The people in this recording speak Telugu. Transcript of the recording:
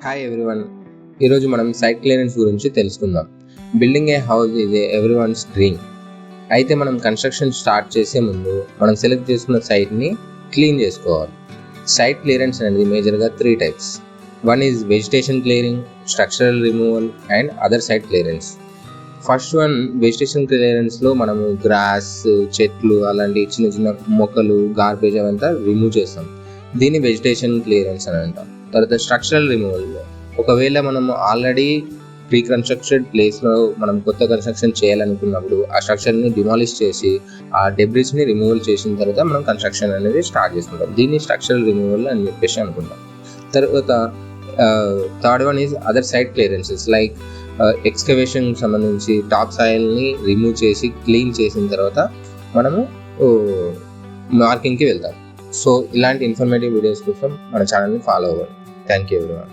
Hi everyone. ఈరోజు మనం సైట్ క్లియరెన్స్ గురించి తెలుసుకుందాం. Building a house is everyone's dream. అయితే మనం కన్స్ట్రక్షన్ స్టార్ట్ చేసే ముందు మనం సెలెక్ట్ చేసుకున్న సైట్ని క్లీన్ చేసుకోవాలి. సైట్ క్లియరెన్స్ అనేది మేజర్గా 3 types. One is vegetation clearing, structural removal and other site clearance. First one vegetation క్లియరెన్స్లో మనము గ్రాస్, చెట్లు అలాంటి చిన్న చిన్న మొక్కలు, గార్బేజ్ అవంతా రిమూవ్ చేస్తాం. దీన్ని వెజిటేషన్ క్లియరెన్స్ అని అంటాం. తర్వాత స్ట్రక్చరల్ రిమూవల్లో ఒకవేళ మనం ఆల్రెడీ ప్రీ కన్స్ట్రక్టెడ్ ప్లేస్లో మనం కొత్త కన్స్ట్రక్షన్ చేయాలనుకున్నప్పుడు ఆ స్ట్రక్చర్ని డిమాలిష్ చేసి ఆ డెబ్రిస్ని రిమూవల్ చేసిన తర్వాత మనం కన్స్ట్రక్షన్ అనేది స్టార్ట్ చేసుకుంటాం. దీన్ని స్ట్రక్చరల్ రిమూవల్ అని చెప్పేసి అనుకుంటాం. తర్వాత third one is other site clearances like excavation సంబంధించి టాప్ సాయిల్ని రిమూవ్ చేసి క్లీన్ చేసిన తర్వాత మనము మార్కింగ్కి వెళ్తాం. సో ఇలాంటి ఇన్ఫర్మేటివ్ వీడియోస్ కోసం మన ఛానల్ని ఫాలో అవ్వండి. Thank you everyone.